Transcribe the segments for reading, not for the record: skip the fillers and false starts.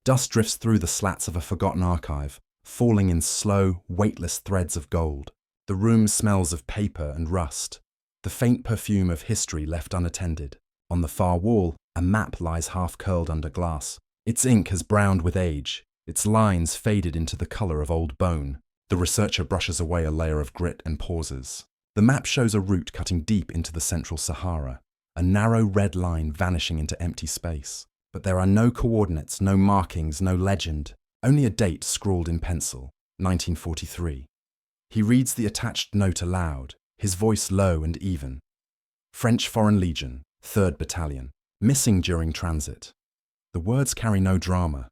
Dust drifts through the slats of a forgotten archive, falling in slow, weightless threads of gold. The room smells of paper and rust, the faint perfume of history left unattended. On the far wall, a map lies half-curled under glass. Its ink has browned with age, its lines faded into the color of old bone. The researcher brushes away a layer of grit and pauses. The map shows a route cutting deep into the central Sahara, a narrow red line vanishing into empty space. But there are no coordinates, no markings, no legend, only a date scrawled in pencil, 1943. He reads the attached note aloud, his voice low and even. French Foreign Legion, 3rd Battalion, missing during transit. The words carry no drama,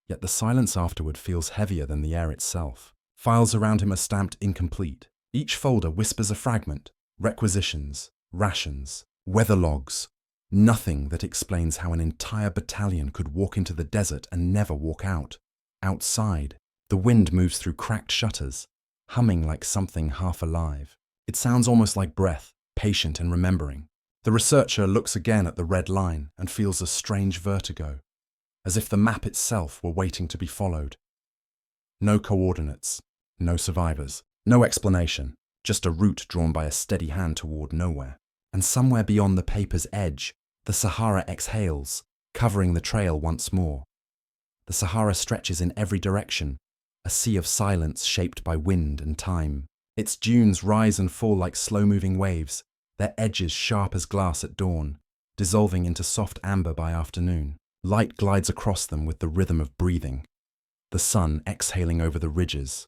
yet the silence afterward feels heavier than the air itself. Files around him are stamped incomplete. Each folder whispers a fragment, requisitions, rations, weather logs, nothing that explains how an entire battalion could walk into the desert and never walk out. Outside, the wind moves through cracked shutters, humming like something half alive. It sounds almost like breath, patient and remembering. The researcher looks again at the red line and feels a strange vertigo, as if the map itself were waiting to be followed. No coordinates, no survivors, no explanation, just a route drawn by a steady hand toward nowhere. And somewhere beyond the paper's edge, the Sahara exhales, covering the trail once more. The Sahara stretches in every direction, a sea of silence shaped by wind and time. Its dunes rise and fall like slow-moving waves, their edges sharp as glass at dawn, dissolving into soft amber by afternoon. Light glides across them with the rhythm of breathing, the sun exhaling over the ridges,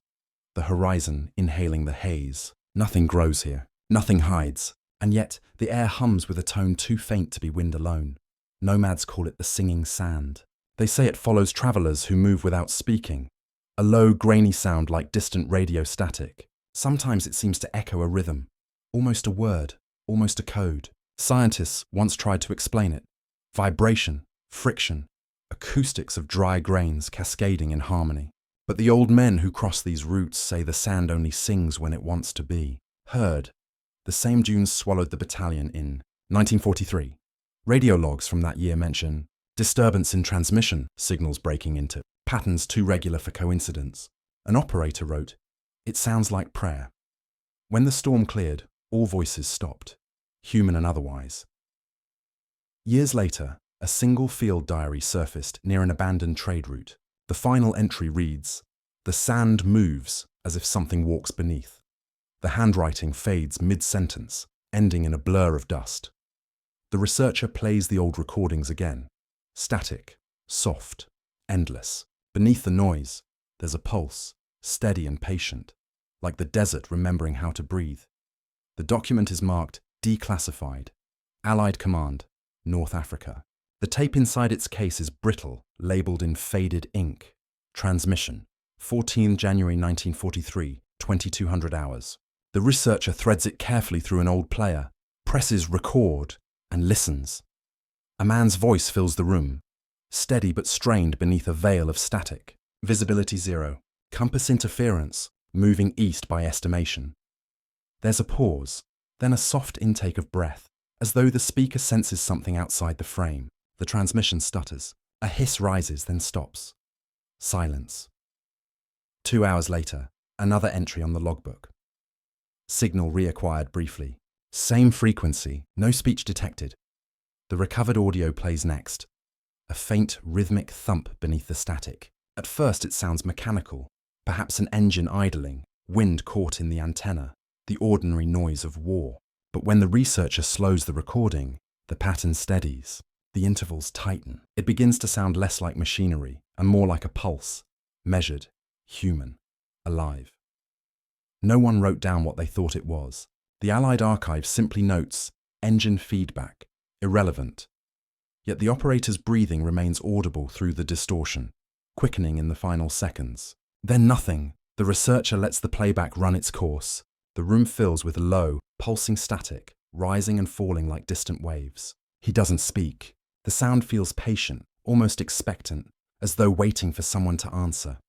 the horizon inhaling the haze. Nothing grows here, nothing hides, and yet the air hums with a tone too faint to be wind alone. Nomads call it the singing sand. They say it follows travelers who move without speaking, a low, grainy sound like distant radio static. Sometimes it seems to echo a rhythm, almost a word, almost a code. Scientists once tried to explain it. Vibration, friction, acoustics of dry grains cascading in harmony. But the old men who cross these routes say the sand only sings when it wants to be heard. The same dunes swallowed the battalion in 1943. Radio logs from that year mention disturbance in transmission, signals breaking into patterns too regular for coincidence. An operator wrote, "It sounds like prayer." When the storm cleared, all voices stopped, human and otherwise. Years later, a single field diary surfaced near an abandoned trade route. The final entry reads, "The sand moves as if something walks beneath." The handwriting fades mid-sentence, ending in a blur of dust. The researcher plays the old recordings again. Static, soft, endless. Beneath the noise, there's a pulse, steady and patient, like the desert remembering how to breathe. The document is marked declassified, Allied Command, North Africa. The tape inside its case is brittle, labeled in faded ink. Transmission, 14 January 1943, 2200 hours. The researcher threads it carefully through an old player, presses record, and listens. A man's voice fills the room, steady but strained beneath a veil of static. Visibility 0. Compass interference, moving east by estimation. There's a pause, then a soft intake of breath, as though the speaker senses something outside the frame. The transmission stutters. A hiss rises, then stops. Silence. 2 hours later, another entry on the logbook. Signal reacquired briefly. Same frequency, no speech detected. The recovered audio plays next. A faint, rhythmic thump beneath the static. At first it sounds mechanical, perhaps an engine idling, wind caught in the antenna, the ordinary noise of war. But when the researcher slows the recording, the pattern steadies. The intervals tighten. It begins to sound less like machinery and more like a pulse, measured, human, alive. No one wrote down what they thought it was. The Allied archive simply notes engine feedback, irrelevant. Yet the operator's breathing remains audible through the distortion, quickening in the final seconds. Then nothing. The researcher lets the playback run its course. The room fills with low, pulsing static, rising and falling like distant waves. He doesn't speak. The sound feels patient, almost expectant, as though waiting for someone to answer.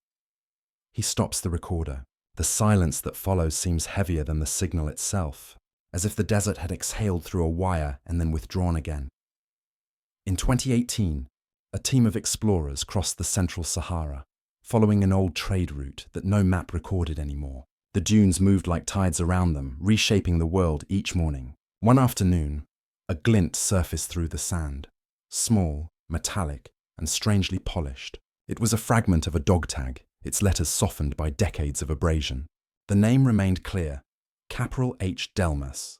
He stops the recorder. The silence that follows seems heavier than the signal itself, as if the desert had exhaled through a wire and then withdrawn again. In 2018, a a team of explorers crossed the central Sahara, following an old trade route that no map recorded anymore. The dunes moved like tides around them, reshaping the world each morning. One afternoon, a glint surfaced through the sand, small, metallic, and strangely polished. It was a fragment of a dog tag, its letters softened by decades of abrasion. The name remained clear: Caporal H. Delmas.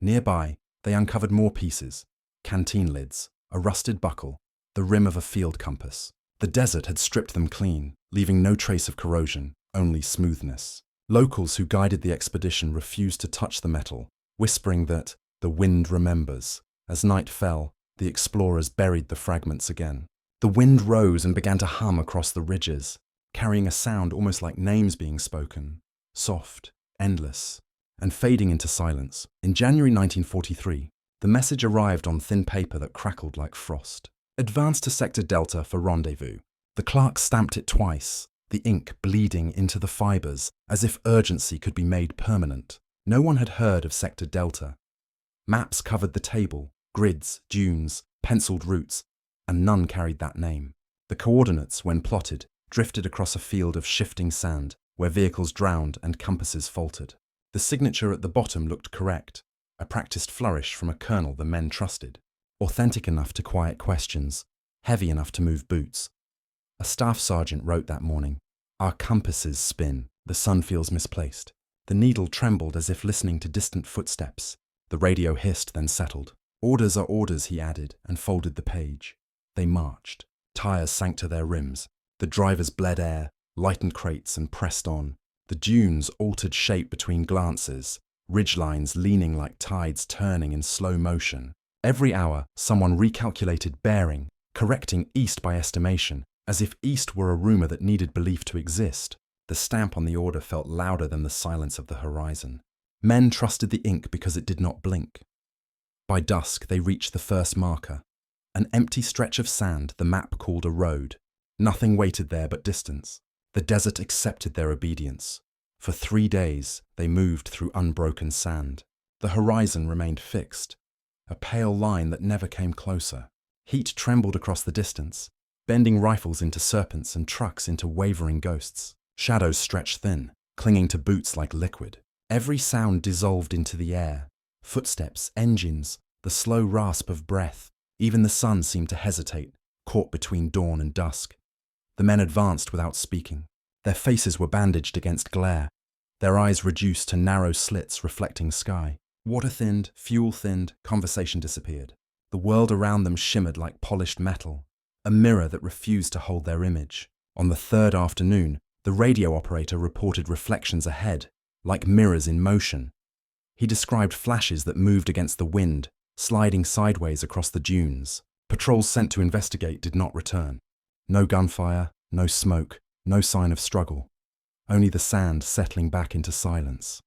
Nearby, they uncovered more pieces: canteen lids, a rusted buckle, the rim of a field compass. The desert had stripped them clean, leaving no trace of corrosion, only smoothness. Locals who guided the expedition refused to touch the metal, whispering that the wind remembers. As night fell, the explorers buried the fragments again. The wind rose and began to hum across the ridges, carrying a sound almost like names being spoken, soft, endless, and fading into silence. In January 1943, the message arrived on thin paper that crackled like frost. Advance to Sector Delta for rendezvous. The clerk stamped it twice, the ink bleeding into the fibers, as if urgency could be made permanent. No one had heard of Sector Delta. Maps covered the table, grids, dunes, penciled routes, and none carried that name. The coordinates, when plotted, drifted across a field of shifting sand, where vehicles drowned and compasses faltered. The signature at the bottom looked correct, a practiced flourish from a colonel the men trusted. Authentic enough to quiet questions, heavy enough to move boots. A staff sergeant wrote that morning, "Our compasses spin, the sun feels misplaced." The needle trembled as if listening to distant footsteps. The radio hissed, then settled. "Orders are orders," he added, and folded the page. They marched. Tires sank to their rims. The drivers bled air, lightened crates, and pressed on. The dunes altered shape between glances, ridgelines leaning like tides turning in slow motion. Every hour, someone recalculated bearing, correcting east by estimation, as if east were a rumor that needed belief to exist. The stamp on the order felt louder than the silence of the horizon. Men trusted the ink because it did not blink. By dusk, they reached the first marker, an empty stretch of sand the map called a road. Nothing waited there but distance. The desert accepted their obedience. For 3 days, they moved through unbroken sand. The horizon remained fixed, a pale line that never came closer. Heat trembled across the distance, bending rifles into serpents and trucks into wavering ghosts. Shadows stretched thin, clinging to boots like liquid. Every sound dissolved into the air. Footsteps, engines, the slow rasp of breath. Even the sun seemed to hesitate, caught between dawn and dusk. The men advanced without speaking. Their faces were bandaged against glare, their eyes reduced to narrow slits reflecting sky. Water thinned, fuel thinned, conversation disappeared. The world around them shimmered like polished metal, a mirror that refused to hold their image. On the third afternoon, the radio operator reported reflections ahead, like mirrors in motion. He described flashes that moved against the wind, sliding sideways across the dunes. Patrols sent to investigate did not return. No gunfire, no smoke, no sign of struggle. Only the sand settling back into silence.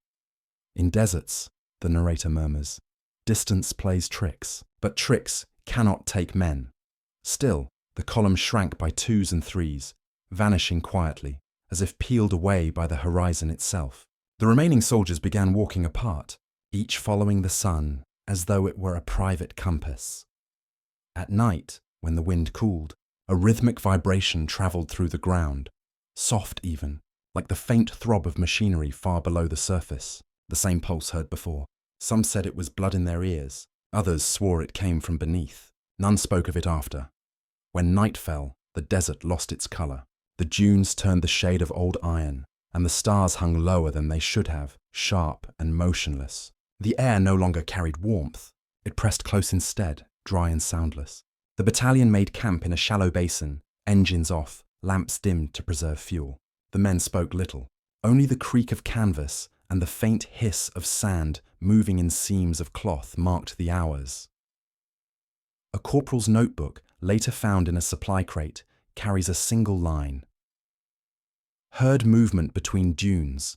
In deserts, the narrator murmurs, distance plays tricks, but tricks cannot take men. Still, the column shrank by 2s and 3s, vanishing quietly, as if peeled away by the horizon itself. The remaining soldiers began walking apart, each following the sun as though it were a private compass. At night, when the wind cooled, a rhythmic vibration travelled through the ground, soft even, like the faint throb of machinery far below the surface, the same pulse heard before. Some said it was blood in their ears, others swore it came from beneath. None spoke of it after. When night fell, the desert lost its colour. The dunes turned the shade of old iron, and the stars hung lower than they should have, sharp and motionless. The air no longer carried warmth. It pressed close instead, dry and soundless. The battalion made camp in a shallow basin, engines off, lamps dimmed to preserve fuel. The men spoke little. Only the creak of canvas and the faint hiss of sand moving in seams of cloth marked the hours. A corporal's notebook, later found in a supply crate, carries a single line. Heard movement between dunes,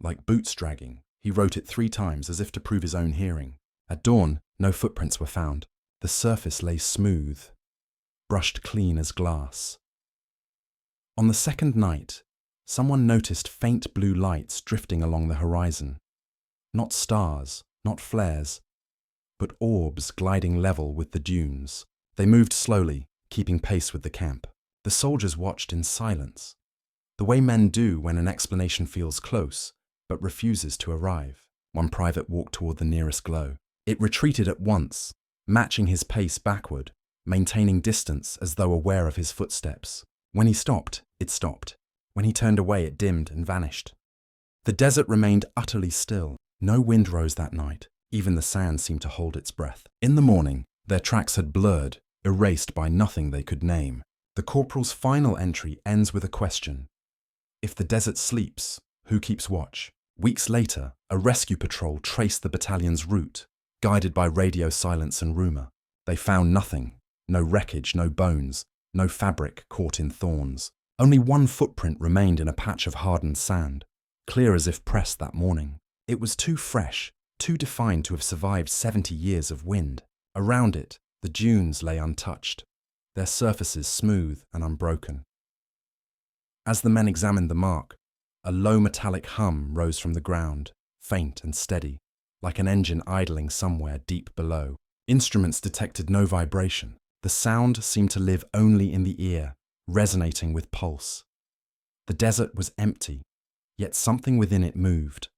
like boots dragging. He wrote it 3 times as if to prove his own hearing. At dawn, no footprints were found. The surface lay smooth, brushed clean as glass. On the second night, someone noticed faint blue lights drifting along the horizon. Not stars, not flares, but orbs gliding level with the dunes. They moved slowly, keeping pace with the camp. The soldiers watched in silence, the way men do when an explanation feels close, but refuses to arrive. One private walked toward the nearest glow. It retreated at once, matching his pace backward, maintaining distance as though aware of his footsteps. When he stopped, it stopped. When he turned away, it dimmed and vanished. The desert remained utterly still. No wind rose that night. Even the sand seemed to hold its breath. In the morning, their tracks had blurred, erased by nothing they could name. The corporal's final entry ends with a question. If the desert sleeps, who keeps watch? Weeks later, a rescue patrol traced the battalion's route, guided by radio silence and rumor. They found nothing. No wreckage, no bones, no fabric caught in thorns. Only one footprint remained in a patch of hardened sand, clear as if pressed that morning. It was too fresh, too defined to have survived 70 years of wind. Around it, the dunes lay untouched, their surfaces smooth and unbroken. As the men examined the mark, a low metallic hum rose from the ground, faint and steady, like an engine idling somewhere deep below. Instruments detected no vibration. The sound seemed to live only in the ear, resonating with pulse. The desert was empty, yet something within it moved.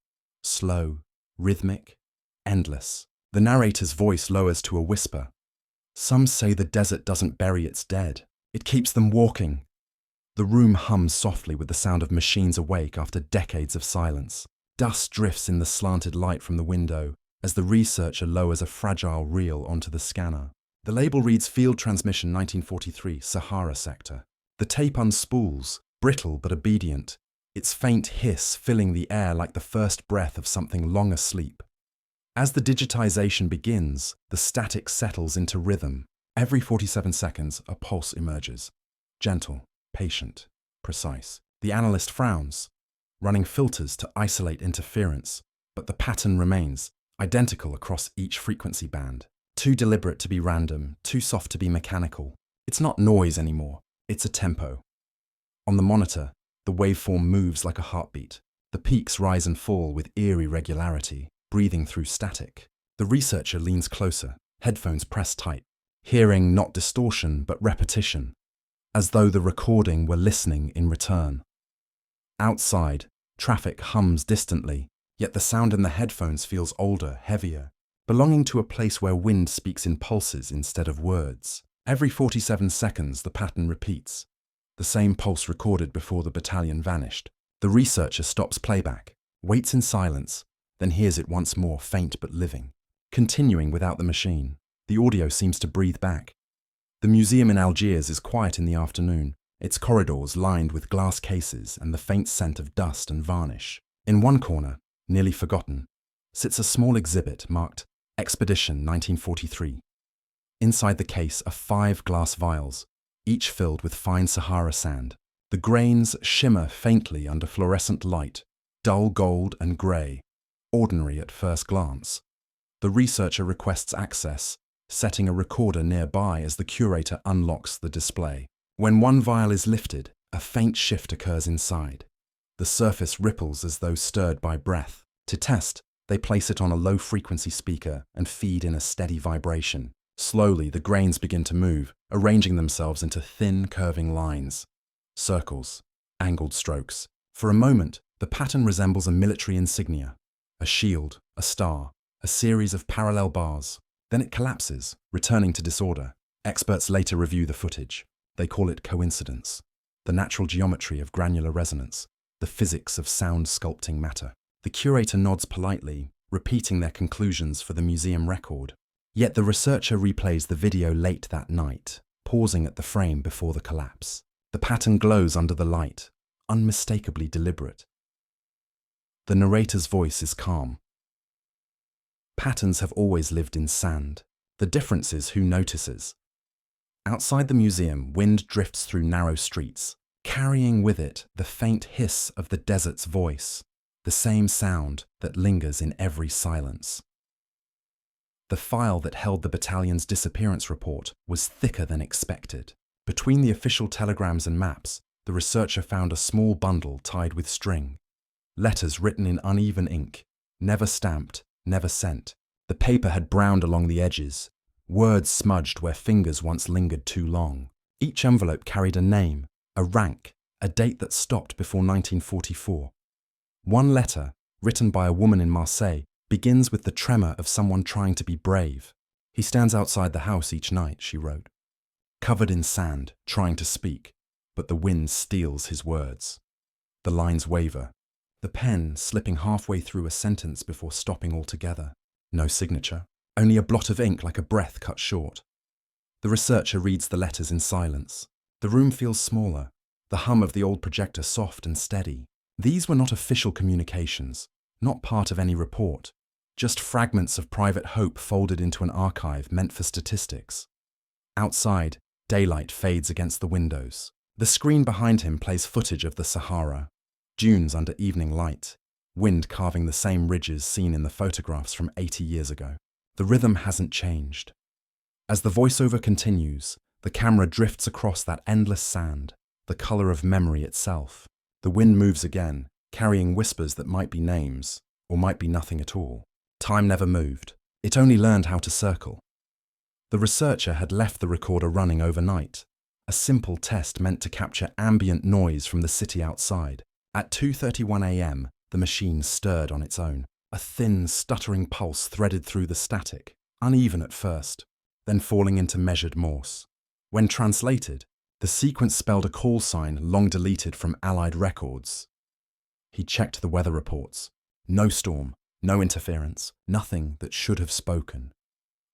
Slow, rhythmic, endless. The narrator's voice lowers to a whisper. Some say the desert doesn't bury its dead. It keeps them walking. The room hums softly with the sound of machines awake after decades of silence. Dust drifts in the slanted light from the window as the researcher lowers a fragile reel onto the scanner. The label reads Field Transmission 1943, Sahara Sector. The tape unspools, brittle but obedient, its faint hiss filling the air like the first breath of something long asleep. As the digitization begins, the static settles into rhythm. Every 47 seconds, a pulse emerges. Gentle, patient, precise. The analyst frowns, running filters to isolate interference, but the pattern remains, identical across each frequency band. Too deliberate to be random, too soft to be mechanical. It's not noise anymore, it's a tempo. On the monitor, the waveform moves like a heartbeat. The peaks rise and fall with eerie regularity, breathing through static. The researcher leans closer, headphones pressed tight, hearing not distortion but repetition, as though the recording were listening in return. Outside, traffic hums distantly, yet the sound in the headphones feels older, heavier, belonging to a place where wind speaks in pulses instead of words. Every 47 seconds, the pattern repeats, the same pulse recorded before the battalion vanished. The researcher stops playback, waits in silence, then hears it once more, faint but living. Continuing without the machine, the audio seems to breathe back. The museum in Algiers is quiet in the afternoon, its corridors lined with glass cases and the faint scent of dust and varnish. In one corner, nearly forgotten, sits a small exhibit marked Expedition 1943. Inside the case are 5 glass vials, each filled with fine Sahara sand. The grains shimmer faintly under fluorescent light, dull gold and grey, ordinary at first glance. The researcher requests access, setting a recorder nearby as the curator unlocks the display. When one vial is lifted, a faint shift occurs inside. The surface ripples as though stirred by breath. To test, they place it on a low-frequency speaker and feed in a steady vibration. Slowly, the grains begin to move, arranging themselves into thin, curving lines. Circles, angled strokes. For a moment, the pattern resembles a military insignia. A shield, a star, a series of parallel bars. Then it collapses, returning to disorder. Experts later review the footage. They call it coincidence, the natural geometry of granular resonance, the physics of sound sculpting matter. The curator nods politely, repeating their conclusions for the museum record. Yet the researcher replays the video late that night, pausing at the frame before the collapse. The pattern glows under the light, unmistakably deliberate. The narrator's voice is calm. Patterns have always lived in sand. The difference is who notices. Outside the museum, wind drifts through narrow streets, carrying with it the faint hiss of the desert's voice, the same sound that lingers in every silence. The file that held the battalion's disappearance report was thicker than expected. Between the official telegrams and maps, the researcher found a small bundle tied with string. Letters written in uneven ink, never stamped, never sent. The paper had browned along the edges, words smudged where fingers once lingered too long. Each envelope carried a name, a rank, a date that stopped before 1944. One letter, written by a woman in Marseille, begins with the tremor of someone trying to be brave. He stands outside the house each night, she wrote, covered in sand, trying to speak, but the wind steals his words. The lines waver, the pen slipping halfway through a sentence before stopping altogether. No signature, only a blot of ink like a breath cut short. The researcher reads the letters in silence. The room feels smaller, the hum of the old projector soft and steady. These were not official communications, not part of any report, just fragments of private hope folded into an archive meant for statistics. Outside, daylight fades against the windows. The screen behind him plays footage of the Sahara, dunes under evening light, wind carving the same ridges seen in the photographs from 80 years ago. The rhythm hasn't changed. As the voiceover continues, the camera drifts across that endless sand, the color of memory itself. The wind moves again, carrying whispers that might be names, or might be nothing at all. Time never moved. It only learned how to circle. The researcher had left the recorder running overnight, a simple test meant to capture ambient noise from the city outside. At 2:31 a.m., the machine stirred on its own. A thin, stuttering pulse threaded through the static, uneven at first, then falling into measured Morse. When translated, the sequence spelled a call sign long deleted from Allied records. He checked the weather reports. No storm. No interference, nothing that should have spoken.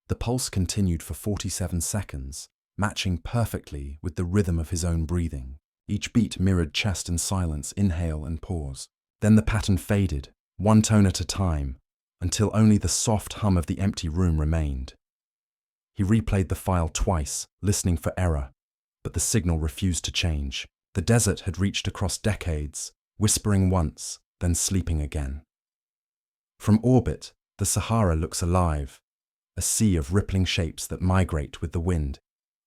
The pulse continued for 47 seconds, matching perfectly with the rhythm of his own breathing. Each beat mirrored chest and silence, inhale and pause. Then the pattern faded, one tone at a time, until only the soft hum of the empty room remained. He replayed the file twice, listening for error, but the signal refused to change. The desert had reached across decades, whispering once, then sleeping again. From orbit, the Sahara looks alive, a sea of rippling shapes that migrate with the wind,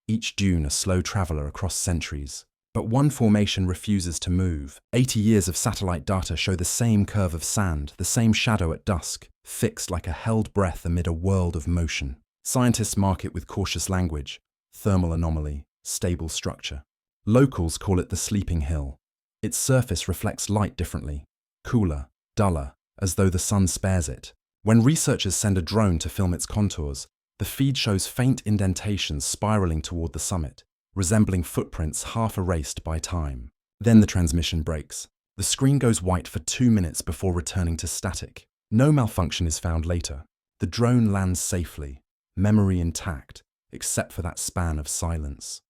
each dune a slow traveler across centuries. But one formation refuses to move. 80 years of satellite data show the same curve of sand, the same shadow at dusk, fixed like a held breath amid a world of motion. Scientists mark it with cautious language: thermal anomaly, stable structure. Locals call it the sleeping hill. Its surface reflects light differently, cooler, duller, as though the sun spares it. When researchers send a drone to film its contours, the feed shows faint indentations spiraling toward the summit, resembling footprints half erased by time. Then the transmission breaks. The screen goes white for 2 minutes before returning to static. No malfunction is found later. The drone lands safely, memory intact, except for that span of silence.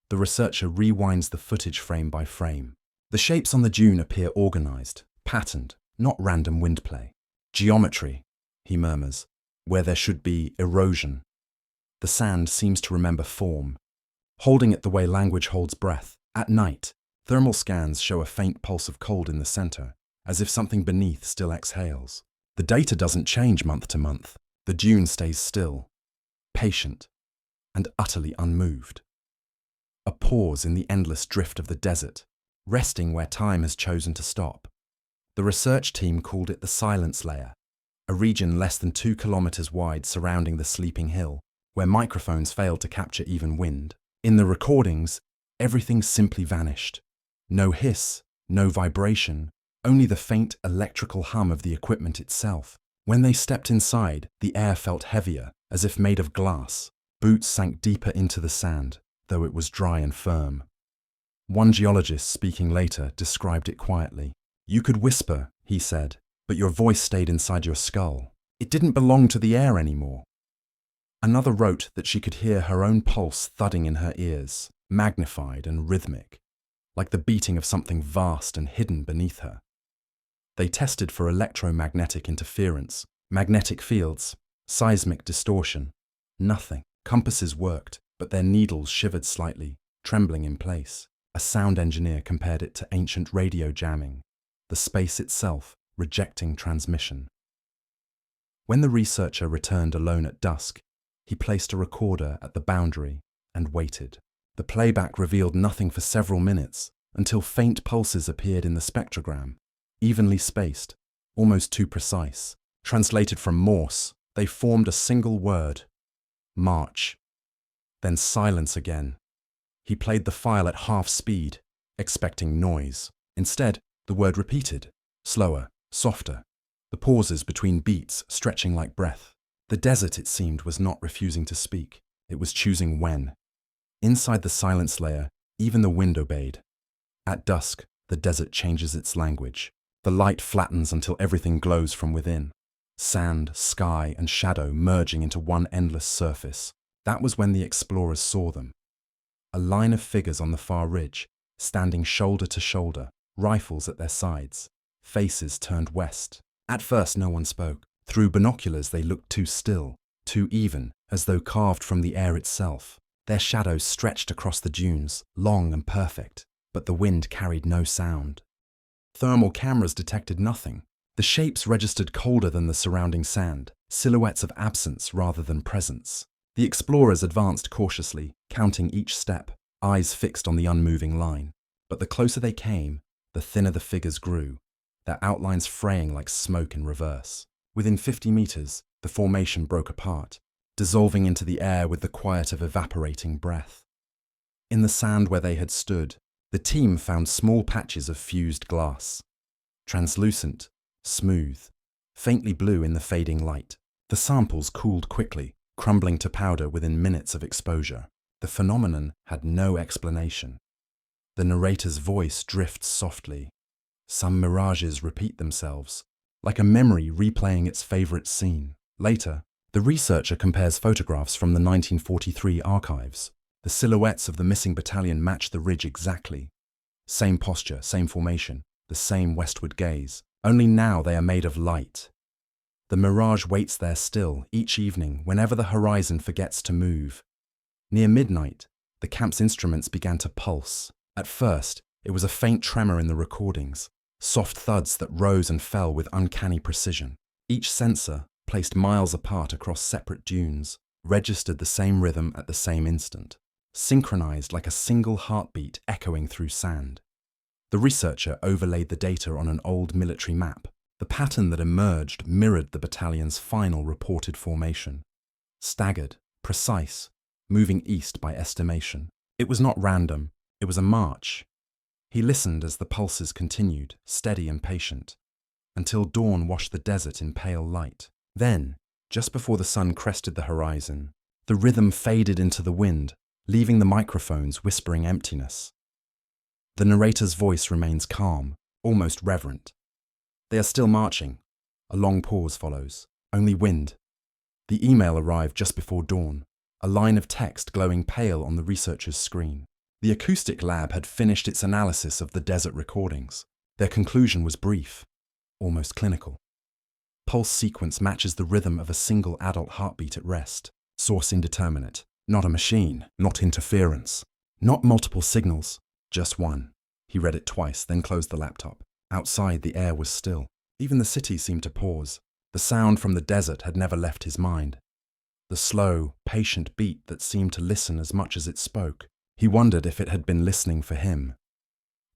The researcher rewinds the footage frame by frame. The shapes on the dune appear organized, patterned, not random windplay. Geometry, he murmurs, where there should be erosion. The sand seems to remember form, holding it the way language holds breath. At night, thermal scans show a faint pulse of cold in the center, as if something beneath still exhales. The data doesn't change month to month. The dune stays still, patient, and utterly unmoved. A pause in the endless drift of the desert, resting where time has chosen to stop. The research team called it the silence layer, a region less than 2 kilometers wide surrounding the sleeping hill, where microphones failed to capture even wind. In the recordings, everything simply vanished. No hiss, no vibration, only the faint electrical hum of the equipment itself. When they stepped inside, the air felt heavier, as if made of glass. Boots sank deeper into the sand, though it was dry and firm. One geologist, speaking later, described it quietly. "You could whisper," he said, "but your voice stayed inside your skull. It didn't belong to the air anymore." Another wrote that she could hear her own pulse thudding in her ears, magnified and rhythmic, like the beating of something vast and hidden beneath her. They tested for electromagnetic interference, magnetic fields, seismic distortion. Nothing. Compasses worked, but their needles shivered slightly, trembling in place. A sound engineer compared it to ancient radio jamming, the space itself rejecting transmission. When the researcher returned alone at dusk, he placed a recorder at the boundary and waited. The playback revealed nothing for several minutes until faint pulses appeared in the spectrogram, evenly spaced, almost too precise. Translated from Morse, they formed a single word: march. Then silence again, He played the file at half speed, expecting noise. Instead, the word repeated, slower, softer, the pauses between beats stretching like breath. The desert, it seemed, was not refusing to speak. It was choosing when. Inside the silence layer, even the wind obeyed. At dusk, the desert changes its language. The light flattens until everything glows from within. Sand, sky, and shadow merging into one endless surface. That was when the explorers saw them. A line of figures on the far ridge, standing shoulder to shoulder, rifles at their sides, faces turned west. At first no one spoke. Through binoculars they looked too still, too even, as though carved from the air itself. Their shadows stretched across the dunes, long and perfect, but the wind carried no sound. Thermal cameras detected nothing. The shapes registered colder than the surrounding sand, silhouettes of absence rather than presence. The explorers advanced cautiously, counting each step, eyes fixed on the unmoving line. But the closer they came, the thinner the figures grew, their outlines fraying like smoke in reverse. Within 50 meters, the formation broke apart, dissolving into the air with the quiet of evaporating breath. In the sand where they had stood, the team found small patches of fused glass. Translucent, smooth, faintly blue in the fading light. The samples cooled quickly, crumbling to powder within minutes of exposure. The phenomenon had no explanation. The narrator's voice drifts softly. Some mirages repeat themselves, like a memory replaying its favorite scene. Later, the researcher compares photographs from the 1943 archives. The silhouettes of the missing battalion match the ridge exactly. Same posture, same formation, the same westward gaze. Only now they are made of light. The mirage waits there still, each evening, whenever the horizon forgets to move. Near midnight, the camp's instruments began to pulse. At first, it was a faint tremor in the recordings, soft thuds that rose and fell with uncanny precision. Each sensor, placed miles apart across separate dunes, registered the same rhythm at the same instant, synchronized like a single heartbeat echoing through sand. The researcher overlaid the data on an old military map. The pattern that emerged mirrored the battalion's final reported formation. Staggered, precise, moving east by estimation. It was not random, it was a march. He listened as the pulses continued, steady and patient, until dawn washed the desert in pale light. Then, just before the sun crested the horizon, the rhythm faded into the wind, leaving the microphones whispering emptiness. The narrator's voice remains calm, almost reverent. They are still marching. A long pause follows. Only wind. The email arrived just before dawn, a line of text glowing pale on the researcher's screen. The acoustic lab had finished its analysis of the desert recordings. Their conclusion was brief, almost clinical. Pulse sequence matches the rhythm of a single adult heartbeat at rest. Source indeterminate. Not a machine, not interference. Not multiple signals, just one. He read it twice, then closed the laptop. Outside, the air was still. Even the city seemed to pause. The sound from the desert had never left his mind. The slow, patient beat that seemed to listen as much as it spoke. He wondered if it had been listening for him.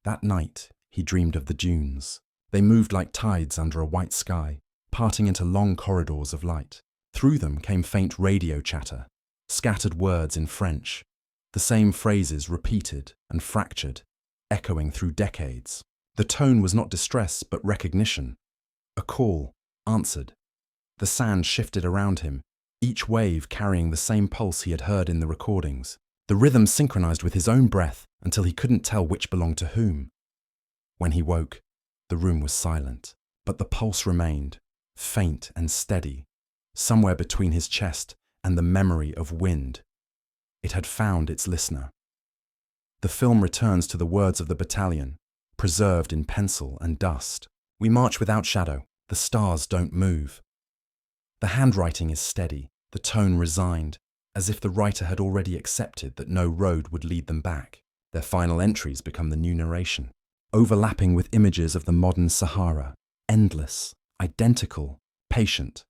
That night, he dreamed of the dunes. They moved like tides under a white sky, parting into long corridors of light. Through them came faint radio chatter, scattered words in French, the same phrases repeated and fractured, echoing through decades. The tone was not distress, but recognition. A call, answered. The sand shifted around him, each wave carrying the same pulse he had heard in the recordings. The rhythm synchronized with his own breath until he couldn't tell which belonged to whom. When he woke, the room was silent, but the pulse remained, faint and steady, somewhere between his chest and the memory of wind. It had found its listener. The film returns to the words of the battalion, preserved in pencil and dust. We march without shadow. The stars don't move. The handwriting is steady, the tone resigned, as if the writer had already accepted that no road would lead them back. Their final entries become the new narration, overlapping with images of the modern Sahara, endless, identical, patient.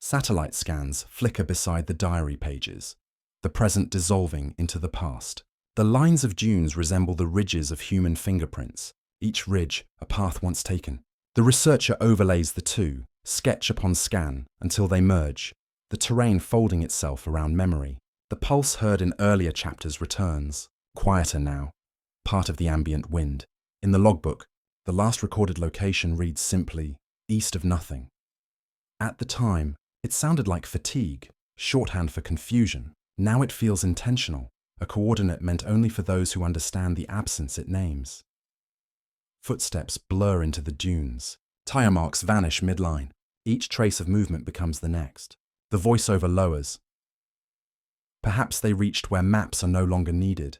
Satellite scans flicker beside the diary pages, the present dissolving into the past. The lines of dunes resemble the ridges of human fingerprints, each ridge a path once taken. The researcher overlays the two, sketch upon scan, until they merge, the terrain folding itself around memory. The pulse heard in earlier chapters returns, Quieter now, part of the ambient wind. In the logbook, the last recorded location reads simply, east of nothing. At the time, it sounded like fatigue, shorthand for confusion. Now it feels intentional, a coordinate meant only for those who understand the absence it names. Footsteps blur into the dunes. Tire marks vanish midline. Each trace of movement becomes the next. The voiceover lowers. Perhaps they reached where maps are no longer needed.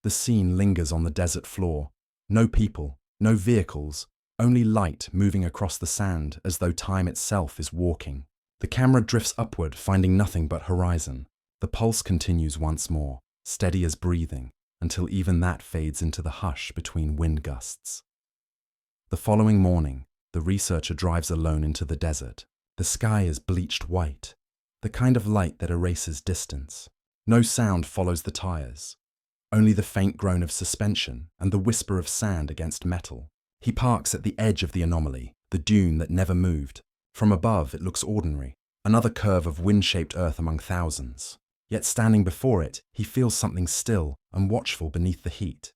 The scene lingers on the desert floor. No people, no vehicles, only light moving across the sand as though time itself is walking. The camera drifts upward, finding nothing but horizon. The pulse continues once more, steady as breathing, until even that fades into the hush between wind gusts. The following morning, the researcher drives alone into the desert. The sky is bleached white, the kind of light that erases distance. No sound follows the tires, only the faint groan of suspension and the whisper of sand against metal. He parks at the edge of the anomaly, the dune that never moved. From above, it looks ordinary, another curve of wind-shaped earth among thousands. Yet standing before it, he feels something still and watchful beneath the heat.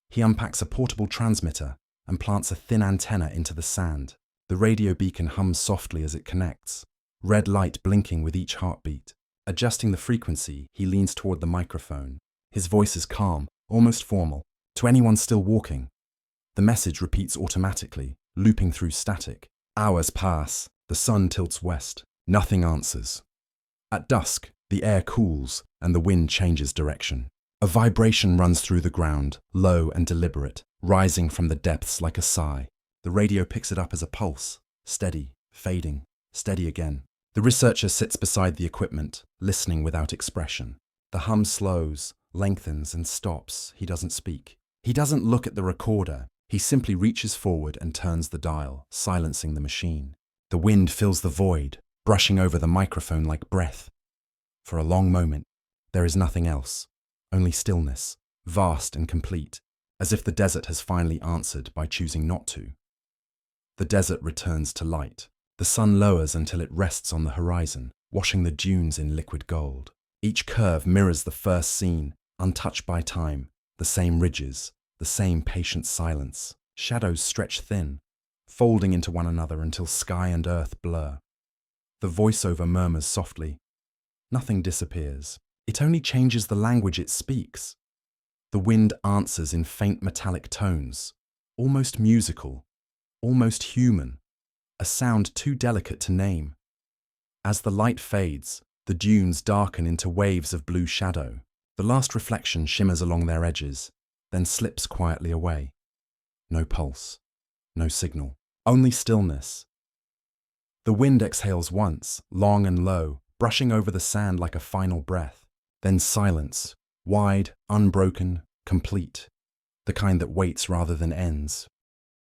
He unpacks a portable transmitter and plants a thin antenna into the sand. The radio beacon hums softly as it connects, red light blinking with each heartbeat. Adjusting the frequency, he leans toward the microphone. His voice is calm, almost formal. To anyone still walking. The message repeats automatically, looping through static. Hours pass. The sun tilts west. Nothing answers. At dusk, the air cools and the wind changes direction. A vibration runs through the ground, low and deliberate, rising from the depths like a sigh. The radio picks it up as a pulse, steady, fading, steady again. The researcher sits beside the equipment, listening without expression. The hum slows, lengthens and stops. He doesn't speak. He doesn't look at the recorder. He simply reaches forward and turns the dial, silencing the machine. The wind fills the void, brushing over the microphone like breath. For a long moment, there is nothing else, only stillness, vast and complete, as if the desert has finally answered by choosing not to. The desert returns to light. The sun lowers until it rests on the horizon, washing the dunes in liquid gold. Each curve mirrors the first scene, untouched by time, the same ridges, the same patient silence. Shadows stretch thin, folding into one another until sky and earth blur. The voiceover murmurs softly. Nothing disappears. It only changes the language it speaks. The wind answers in faint metallic tones, almost musical, almost human, a sound too delicate to name. As the light fades, the dunes darken into waves of blue shadow. The last reflection shimmers along their edges, then slips quietly away. No pulse, no signal, only stillness. The wind exhales once, long and low, brushing over the sand like a final breath. Then silence, wide, unbroken, complete, the kind that waits rather than ends.